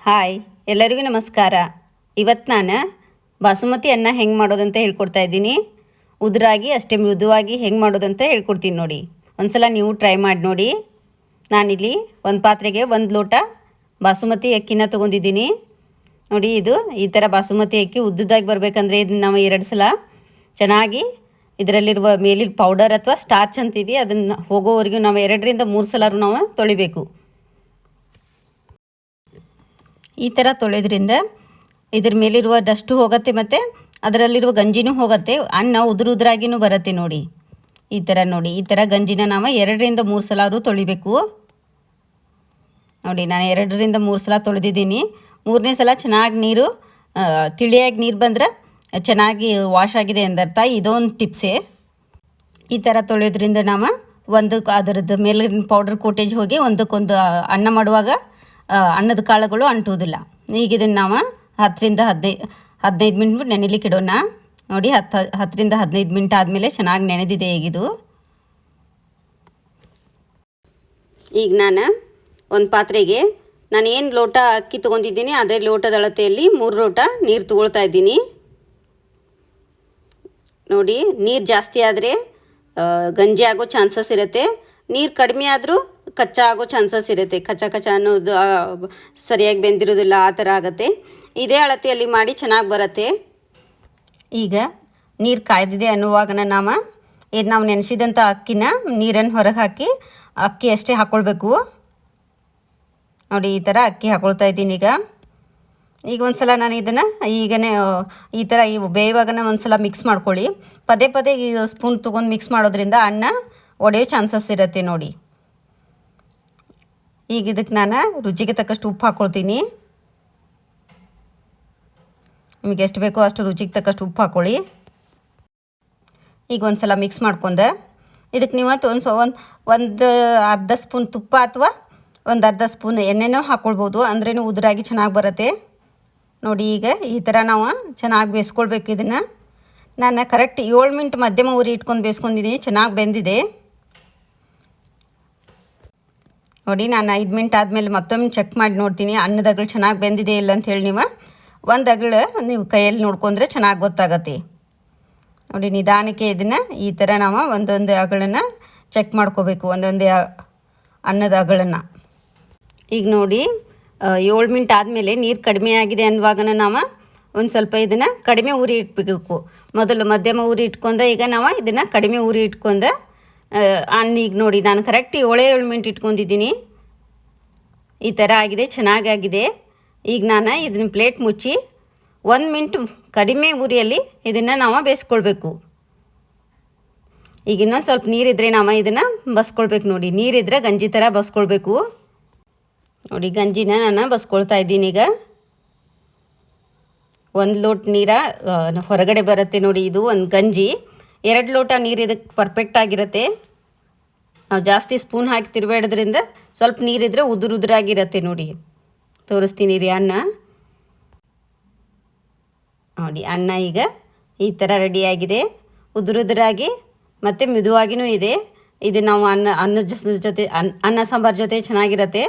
Hi ಎಲ್ಲರಿಗೂ ನಮಸ್ಕಾರ. ಇವತ್ತು ನಾನು ಬಾಸುಮತಿ ಅನ್ನ ಹೆಂಗೆ ಮಾಡೋದಂತ ಹೇಳ್ಕೊಡ್ತಾ ಇದ್ದೀನಿ. ಉದುರಾಗಿ ಅಷ್ಟೇ ಮೃದುವಾಗಿ ಹೆಂಗೆ ಮಾಡೋದಂತ ಹೇಳ್ಕೊಡ್ತೀನಿ ನೋಡಿ. ಒಂದ್ಸಲ ನೀವು ಟ್ರೈ ಮಾಡಿ ನೋಡಿ. ನಾನಿಲ್ಲಿ ಒಂದು ಪಾತ್ರೆಗೆ 1 ಲೋಟ ಬಾಸುಮತಿ ಅಕ್ಕಿನ ತೊಗೊಂಡಿದ್ದೀನಿ ನೋಡಿ. ಇದು ಈ ಥರ ಬಾಸುಮತಿ ಅಕ್ಕಿ ಉದ್ದುದಾಗಿ ಬರಬೇಕಂದ್ರೆ ಇದನ್ನು ನಾವು 2 ಸಲ ಚೆನ್ನಾಗಿ ಇದರಲ್ಲಿರುವ ಮೇಲಿನ ಪೌಡರ್ ಅಥವಾ ಸ್ಟಾರ್ಚ್ ಅಂತೀವಿ ಅದನ್ನು ಹೋಗೋವರೆಗೂ ನಾವು 2ರಿಂದ 3 ಸಲ ನಾವು ತೊಳಿಬೇಕು. ಈ ಥರ ತೊಳೆದ್ರಿಂದ ಇದ್ರ ಮೇಲಿರುವ ಡಸ್ಟು ಹೋಗುತ್ತೆ ಮತ್ತು ಅದರಲ್ಲಿರುವ ಗಂಜಿನೂ ಹೋಗುತ್ತೆ. ಅನ್ನ ಉದುರಾಗಿನೂ ಬರುತ್ತೆ ನೋಡಿ. ಈ ಥರ ನೋಡಿ, ಈ ಥರ ಗಂಜಿನ ನಾವು 2ರಿಂದ 3 ಸಲ ತೊಳಿಬೇಕು ನೋಡಿ. ನಾನು 2ರಿಂದ 3 ಸಲ ತೊಳೆದಿದ್ದೀನಿ. 3ನೇ ಸಲ ಚೆನ್ನಾಗಿ ನೀರು ತಿಳಿಯಾಗಿ ನೀರು ಬಂದರೆ ಚೆನ್ನಾಗಿ ವಾಶ್ ಆಗಿದೆ ಎಂದರ್ಥ. ಇದೊಂದು ಟಿಪ್ಸೇ. ಈ ಥರ ತೊಳೆಯೋದ್ರಿಂದ ನಾವು ಅದರದ್ದು ಮೇಲಿನ ಪೌಡರ್ ಕೋಟೇಜ್ ಹೋಗಿ ಒಂದಕ್ಕೊಂದು ಅನ್ನ ಮಾಡುವಾಗ ಅನ್ನದ ಕಾಳುಗಳು ಅಂಟುವುದಿಲ್ಲ. ಈಗ ಇದನ್ನು ನಾವು 10ರಿಂದ 15 ಮಿನಿಟ್ ನೆನೆಲಿಕ್ಕೆ ಇಡೋಣ ನೋಡಿ. 10ರಿಂದ 15 ಮಿನಿಟ್ ಆದಮೇಲೆ ಚೆನ್ನಾಗಿ ನೆನೆದಿದೆ ಈಗಿದು. ಈಗ ನಾನು ಒಂದು ಪಾತ್ರೆಗೆ ನಾನು ಏನು ಲೋಟ ಅಕ್ಕಿ ತೊಗೊಂಡಿದ್ದೀನಿ ಅದೇ ಲೋಟದ ಅಳತೆಯಲ್ಲಿ 3 ಲೋಟ ನೀರು ತೊಗೊಳ್ತಾ ಇದ್ದೀನಿ ನೋಡಿ. ನೀರು ಜಾಸ್ತಿ ಆದರೆ ಗಂಜಿ ಆಗೋ ಚಾನ್ಸಸ್ ಇರುತ್ತೆ. ನೀರು ಕಡಿಮೆ ಆದರೂ ಕಚ್ಚಾ ಆಗೋ ಚಾನ್ಸಸ್ ಇರುತ್ತೆ. ಕಚ್ಚಾ ಅನ್ನೋದು ಸರಿಯಾಗಿ ಬೆಂದಿರೋದಿಲ್ಲ, ಆ ಥರ ಆಗುತ್ತೆ. ಇದೇ ಅಳತೆಯಲ್ಲಿ ಮಾಡಿ ಚೆನ್ನಾಗಿ ಬರುತ್ತೆ. ಈಗ ನೀರು ಕಾಯ್ದಿದೆ ಅನ್ನುವಾಗ ನಾವು ನೆನೆಸಿದಂಥ ಅಕ್ಕಿನ ನೀರನ್ನು ಹೊರಗೆ ಹಾಕಿ ಅಕ್ಕಿ ಅಷ್ಟೇ ಹಾಕ್ಕೊಳ್ಬೇಕು ನೋಡಿ. ಈ ಥರ ಅಕ್ಕಿ ಹಾಕ್ಕೊಳ್ತಾ ಇದ್ದೀನಿ ಈಗ ಒಂದು ಸಲ ನಾನು ಇದನ್ನು ಈ ಥರ ಬೇಯುವಾಗನ ಒಂದು ಸಲ ಮಿಕ್ಸ್ ಮಾಡ್ಕೊಳ್ಳಿ. ಪದೇ ಪದೇ ಸ್ಪೂನ್ ತೊಗೊಂಡು ಮಿಕ್ಸ್ ಮಾಡೋದ್ರಿಂದ ಅನ್ನ ಒಡೆಯೋ ಚಾನ್ಸಸ್ ಇರುತ್ತೆ ನೋಡಿ. ಈಗ ಇದಕ್ಕೆ ನಾನು ರುಚಿಗೆ ತಕ್ಕಷ್ಟು ಉಪ್ಪು ಹಾಕ್ಕೊಳ್ತೀನಿ. ನಿಮಗೆ ಎಷ್ಟು ಬೇಕೋ ಅಷ್ಟು ರುಚಿಗೆ ತಕ್ಕಷ್ಟು ಉಪ್ಪು ಹಾಕ್ಕೊಳ್ಳಿ. ಈಗ ಒಂದು ಸಲ ಮಿಕ್ಸ್ ಮಾಡ್ಕೊಂಡೆ ಇದಕ್ಕೆ ನೀವು ಒಂದು ಅರ್ಧ ಸ್ಪೂನ್ ತುಪ್ಪ ಅಥವಾ ಒಂದು ಅರ್ಧ ಸ್ಪೂನ್ ಎಣ್ಣೆನೂ ಹಾಕ್ಕೊಳ್ಬೋದು. ಅಂದ್ರೇನು ಉದುರಾಗಿ ಚೆನ್ನಾಗಿ ಬರುತ್ತೆ ನೋಡಿ. ಈಗ ಈ ಥರ ನಾವು ಚೆನ್ನಾಗಿ ಬೇಯಿಸ್ಕೊಳ್ಬೇಕು ಇದನ್ನು. ನಾನು ಕರೆಕ್ಟ್ 7 ಮಿನಿಟ್ ಮಧ್ಯಮ ಉರಿ ಇಟ್ಕೊಂಡು ಬೇಯಿಸ್ಕೊಂಡಿದ್ದೀನಿ. ಚೆನ್ನಾಗಿ ಬೆಂದಿದೆ ನೋಡಿ. ನಾನು 5 ಮಿನಿಟ್ ಆದಮೇಲೆ ಮತ್ತೊಮ್ಮೆ ಚೆಕ್ ಮಾಡಿ ನೋಡ್ತೀನಿ ಅನ್ನದ ಅಗಳು ಚೆನ್ನಾಗಿ ಬೆಂದಿದೆ ಇಲ್ಲ ಅಂಥೇಳಿ. ಒಂದು ಅಗಳು ನೀವು ಕೈಯಲ್ಲಿ ನೋಡ್ಕೊಂಡ್ರೆ ಚೆನ್ನಾಗಿ ಗೊತ್ತಾಗತ್ತೆ ನೋಡಿ. ನಿಧಾನಕ್ಕೆ ಇದನ್ನು ಈ ಥರ ನಾವು ಒಂದೊಂದೇ ಅಗಳನ್ನು ಚೆಕ್ ಮಾಡ್ಕೋಬೇಕು, ಒಂದೊಂದೇ ಅನ್ನದ ಅಗಳನ್ನು. ಈಗ ನೋಡಿ 7 ಮಿನಿಟ್ ಆದಮೇಲೆ ನೀರು ಕಡಿಮೆ ಆಗಿದೆ ಅನ್ನುವಾಗ ನಾವು ಒಂದು ಸ್ವಲ್ಪ ಇದನ್ನು ಕಡಿಮೆ ಉರಿ ಇಟ್ಬೇಕು. ಮೊದಲು ಮಧ್ಯಮ ಉರಿ ಇಟ್ಕೊಂಡೆ, ಈಗ ನಾವು ಇದನ್ನು ಕಡಿಮೆ ಉರಿ ಇಟ್ಕೊಂಡೆ ಈಗ ನೋಡಿ ನಾನು ಕರೆಕ್ಟ್ 7 ಮಿನಿಟ್ ಇಟ್ಕೊಂಡಿದ್ದೀನಿ. ಈ ಥರ ಆಗಿದೆ, ಚೆನ್ನಾಗಾಗಿದೆ. ಈಗ ನಾನು ಇದನ್ನ ಪ್ಲೇಟ್ ಮುಚ್ಚಿ 1 ಮಿನಿಟ್ ಕಡಿಮೆ ಉರಿಯಲ್ಲಿ ಇದನ್ನು ನಾವು ಬೇಯಿಸ್ಕೊಳ್ಬೇಕು. ಈಗ ಇನ್ನೊಂದು ಸ್ವಲ್ಪ ನೀರಿದ್ದರೆ ನಾವು ಇದನ್ನು ಬಸ್ಕೊಳ್ಬೇಕು ನೋಡಿ. ನೀರಿದ್ದರೆ ಗಂಜಿ ಥರ ಬಸ್ಕೊಳ್ಬೇಕು ನೋಡಿ. ಗಂಜಿನ ನಾನು ಬಸ್ಕೊಳ್ತಾ ಇದ್ದೀನಿ. ಈಗ 1 ಲೋಟ ನೀರ ಹೊರಗಡೆ ಬರುತ್ತೆ ನೋಡಿ. ಇದು ಒಂದು ಗಂಜಿ. 2 ಲೋಟ ನೀರು ಇದಕ್ಕೆ ಪರ್ಫೆಕ್ಟ್ ಆಗಿರುತ್ತೆ. ನಾವು ಜಾಸ್ತಿ ಸ್ಪೂನ್ ಹಾಕಿ ತಿರುಗಾಡೋದ್ರಿಂದ ಸ್ವಲ್ಪ ನೀರಿದ್ರೆ ಉದುರಾಗಿರುತ್ತೆ ನೋಡಿ. ತೋರಿಸ್ತೀನಿ ರೀ ಅನ್ನ ನೋಡಿ. ಅನ್ನ ಈಗ ಈ ಥರ ರೆಡಿಯಾಗಿದೆ. ಉದುರಾಗಿ ಮತ್ತು ಮೆದುವಾಗಿನೂ ಇದೆ. ಇದು ನಾವು ಅನ್ನದ ಜೊತೆ ಅನ್ನ ಸಾಂಬಾರು ಜೊತೆ ಚೆನ್ನಾಗಿರುತ್ತೆ.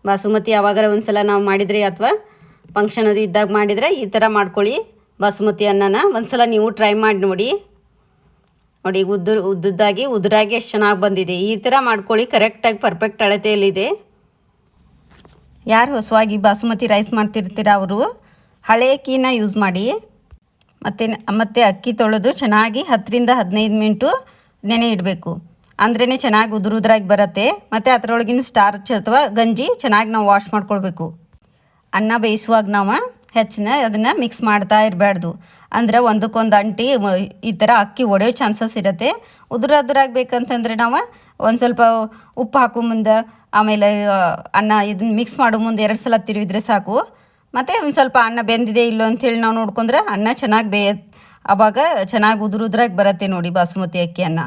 ಬಾಸುಮತಿ ಯಾವಾಗಾರ ಒಂದು ಸಲ ನಾವು ಮಾಡಿದರೆ ಅಥವಾ ಫಂಕ್ಷನ್ ಅದು ಇದ್ದಾಗ ಮಾಡಿದರೆ ಈ ಥರ ಮಾಡ್ಕೊಳ್ಳಿ. ಬಾಸುಮತಿ ಅನ್ನನ ಒಂದು ಸಲ ನೀವು ಟ್ರೈ ಮಾಡಿ ನೋಡಿ. ನೋಡಿ ಉದುರಾಗಿ ಎಷ್ಟು ಚೆನ್ನಾಗಿ ಬಂದಿದೆ. ಈ ಥರ ಮಾಡ್ಕೊಳ್ಳಿ, ಕರೆಕ್ಟಾಗಿ ಪರ್ಫೆಕ್ಟ್ ಅಳತೆಯಲ್ಲಿದೆ. ಯಾರು ಹೊಸವಾಗಿ ಬಾಸುಮತಿ ರೈಸ್ ಮಾಡ್ತಿರ್ತೀರ ಅವರು ಹಳೆ ಅಕ್ಕಿನ ಯೂಸ್ ಮಾಡಿ. ಮತ್ತು ಅಕ್ಕಿ ತೊಳೆದು ಚೆನ್ನಾಗಿ 10ರಿಂದ 15 ಮಿನಿಟು ನೆನೆ ಇಡಬೇಕು. ಅಂದ್ರೇ ಚೆನ್ನಾಗಿ ಉದುರಾಗಿ ಬರುತ್ತೆ. ಮತ್ತು ಅದರೊಳಗಿನ ಸ್ಟಾರ್ಚ್ ಅಥವಾ ಗಂಜಿ ಚೆನ್ನಾಗಿ ನಾವು ವಾಶ್ ಮಾಡ್ಕೊಳ್ಬೇಕು. ಅನ್ನ ಬೇಯಿಸುವಾಗ ನಾವು ಅದನ್ನು ಮಿಕ್ಸ್ ಮಾಡ್ತಾ ಇರಬಾರ್ದು. ಅಂದರೆ ಒಂದಕ್ಕೊಂದು ಅಂಟಿ ಈ ಥರ ಅಕ್ಕಿ ಒಡೆಯೋ ಚಾನ್ಸಸ್ ಇರುತ್ತೆ. ಉದುರಾಗಬೇಕಂತಂದರೆ ನಾವು ಒಂದು ಸ್ವಲ್ಪ ಉಪ್ಪು ಹಾಕೋ ಮುಂದೆ, ಆಮೇಲೆ ಅನ್ನ ಇದನ್ನು ಮಿಕ್ಸ್ ಮಾಡೋ ಮುಂದೆ 2 ಸಲ ತಿರುವಿದ್ರೆ ಸಾಕು. ಮತ್ತು ಒಂದು ಸ್ವಲ್ಪ ಅನ್ನ ಬೆಂದಿದೆ ಇಲ್ಲೋ ಅಂಥೇಳಿ ನಾವು ನೋಡ್ಕೊಂಡ್ರೆ ಅನ್ನ ಚೆನ್ನಾಗಿ ಆವಾಗ ಚೆನ್ನಾಗಿ ಉದುರಾಗಿ ಬರುತ್ತೆ ನೋಡಿ. ಬಾಸುಮತಿ ಅಕ್ಕಿ ಅನ್ನ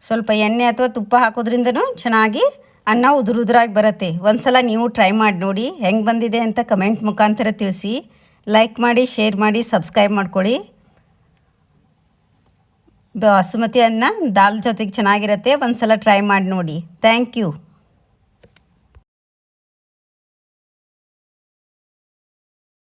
ಸ್ವಲ್ಪ ಎಣ್ಣೆ ಅಥವಾ ತುಪ್ಪ ಹಾಕೋದ್ರಿಂದನೂ ಚೆನ್ನಾಗಿ ಅನ್ನ ಉದುರಾಗಿ ಬರುತ್ತೆ. ಒಂದು ಸಲ ನೀವು ಟ್ರೈ ಮಾಡಿ ನೋಡಿ. ಹೆಂಗೆ ಬಂದಿದೆ ಅಂತ ಕಮೆಂಟ್ ಮುಖಾಂತರ ತಿಳಿಸಿ. ಲೈಕ್ ಮಾಡಿ, ಶೇರ್ ಮಾಡಿ, ಸಬ್ಸ್ಕ್ರೈಬ್ ಮಾಡ್ಕೊಳ್ಳಿ. ಬಾಸುಮತಿ ಅನ್ನ ದಾಲ್ ಜೊತೆಗೆ ಚೆನ್ನಾಗಿರುತ್ತೆ. ಒಂದು ಸಲ ಟ್ರೈ ಮಾಡಿ ನೋಡಿ. Thank you.